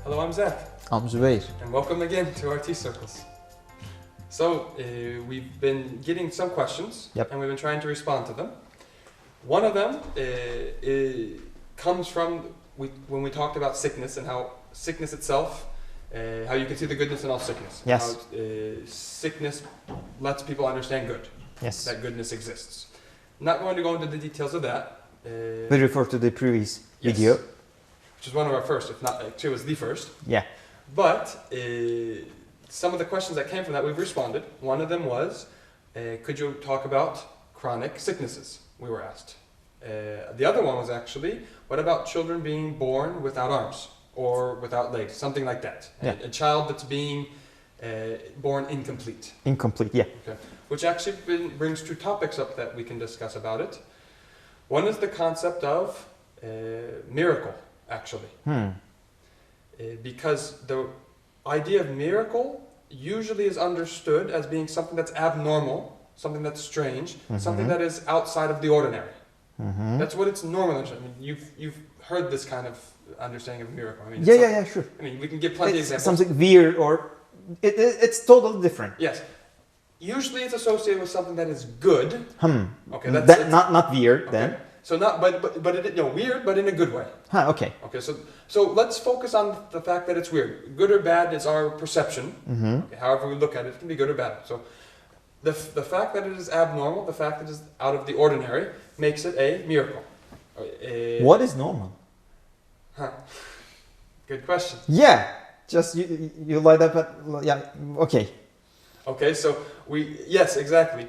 Hello, I'm Zack. I'm Zubeyir. And welcome again to our Tea Circles. So, we've been getting some questions, Yep. and we've been trying to respond to them. One of them comes from when we talked about sickness and how sickness itself, how you can see the goodness in all sickness. Yes. How sickness lets people understand good, Yes. that goodness exists. Not going to go into the details of that. We refer to the previous Yes. video. Which is one of our first, if not, actually it was the first. Yeah. But some of the questions that came from that, we've responded. One of them was, could you talk about chronic sicknesses, we were asked. The other one was actually, what about children being born without arms or without legs, something like that. Yeah. A child that's being born incomplete. Incomplete, yeah. Okay. Which actually brings two topics up that we can discuss about it. One is the concept of miracle, actually. Because the idea of miracle usually is understood as being something that's abnormal, something that's strange, something that is outside of the ordinary. That's what it's normally. I mean, you've heard this kind of understanding of miracle. I mean, Yeah, sure. I mean, we can give plenty of It's examples. something weird or it's totally different. Yes. Usually it's associated with something that is good. Okay, That, not weird then. Okay. So not, but it, weird, but in a good way. Okay. Okay, so let's focus on the fact that it's weird. Good or bad is our perception. Okay, however we look at it, it can be good or bad. So the fact that it is abnormal, the fact that it is out of the ordinary, makes it a miracle. What is normal? Good question. Yeah. Just you light up at, yeah, okay. Okay, so yes, exactly.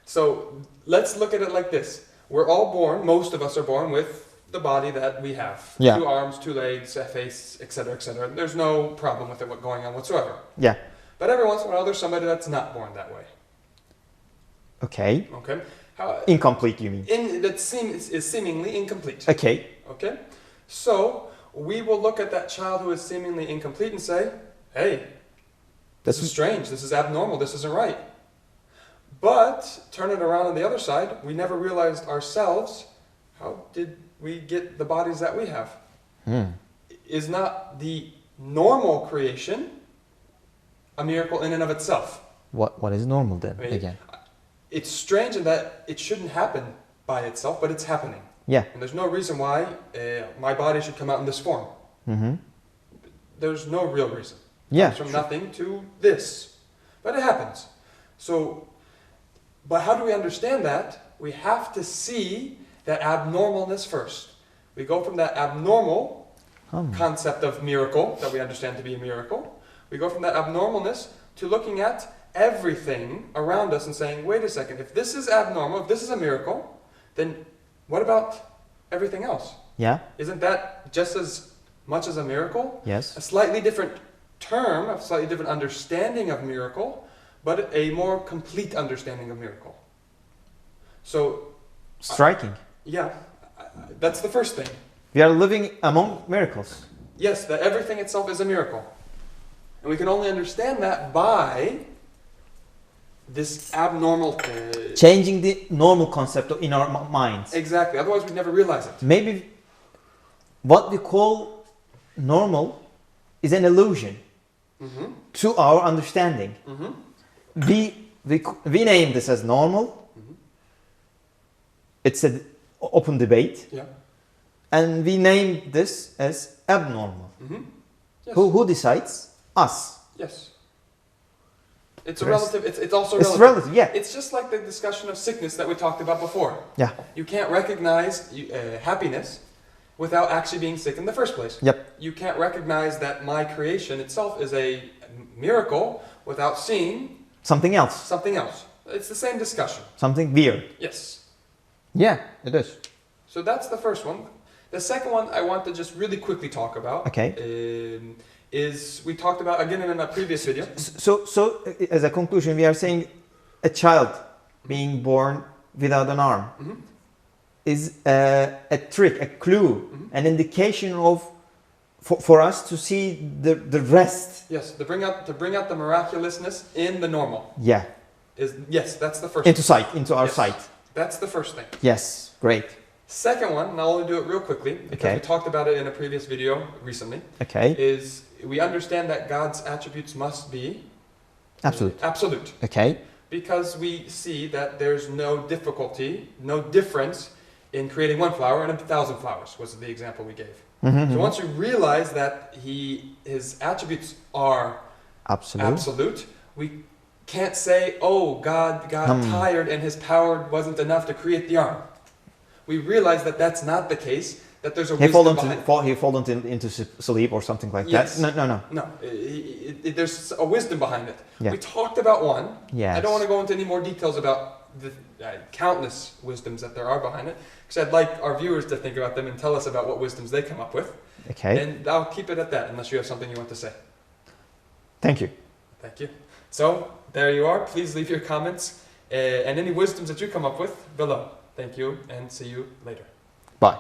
So let's look at it like this. We're all born, most of us are born with the body that we have. Yeah. 2 arms, 2 legs, a face, etc., etc. There's no problem with it going on whatsoever. Yeah. But every once in a while there's somebody that's not born that way. Okay. Okay? Incomplete, you mean? That is seemingly incomplete. Okay. Okay? So we will look at that child who is seemingly incomplete and say, hey, this is strange, this is abnormal, this isn't right. But turn it around on the other side, we never realized ourselves, how did we get the bodies that we have? Is not the normal creation a miracle in and of itself? What is normal then, I mean, again? It's strange in that it shouldn't happen by itself, but it's happening. Yeah. And there's no reason why my body should come out in this form. There's no real reason. Yeah. From nothing to this. But it happens. So, but how do we understand that? We have to see that abnormalness first. We go from that abnormal concept of miracle, that we understand to be a miracle. We go from that abnormalness to looking at everything around us and saying, wait a second, if this is abnormal, if this is a miracle, then what about everything else? Yeah. Isn't that just as much as a miracle? Yes. A slightly different term, a slightly different understanding of miracle, but a more complete understanding of miracle. So, Striking. That's the first thing. We are living among miracles. Yes, that everything itself is a miracle. And we can only understand that by this abnormal... Changing the normal concept in our minds. Exactly, otherwise we'd never realize it. Maybe what we call normal is an illusion to our understanding. We name this as normal. It's an open debate. Yeah. And we name this as abnormal. Yes. Who decides? Us. Yes. It's Rest. a relative, it's also It's relative. relative, yeah. It's just like the discussion of sickness that we talked about before. Yeah. You can't recognize happiness without actually being sick in the first place. Yep. You can't recognize that my creation itself is a miracle without seeing Something else. something else. It's the same discussion. Something weird. Yes. Yeah, it is. So that's the first one. The second one I want to just really quickly talk about. Okay. Is we talked about again in a previous video. So as a conclusion, we are saying a child being born without an arm is a trick, a clue, an indication of for us to see the rest. Yes, to bring out the miraculousness in the normal. Yeah. Yes, that's the first. Into sight, into our Yes. sight. That's the first thing. Yes, great. Second one, and I'll only do it real quickly because Okay. we talked about it in a previous video recently, Okay. is we understand that God's attributes must be Absolute. absolute. Okay. Because we see that there's no difficulty, no difference in creating one flower and 1,000 flowers, was the example we gave. Mhm, So mhm. once you realize that his attributes are Absolute. absolute, we can't say, oh, God got tired and his power wasn't enough to create the arm. We realize that that's not the case, that there's a wisdom behind it. He fallen into sleep or something like Yes. that. No. No, there's a wisdom behind it. Yeah. We talked about one. Yes. I don't want to go into any more details about the countless wisdoms that there are behind it, because I'd like our viewers to think about them and tell us about what wisdoms they come up with. Okay. And I'll keep it at that, unless you have something you want to say. Thank you. Thank you. So, there you are. Please leave your comments and any wisdoms that you come up with below. Thank you, and see you later. Bye.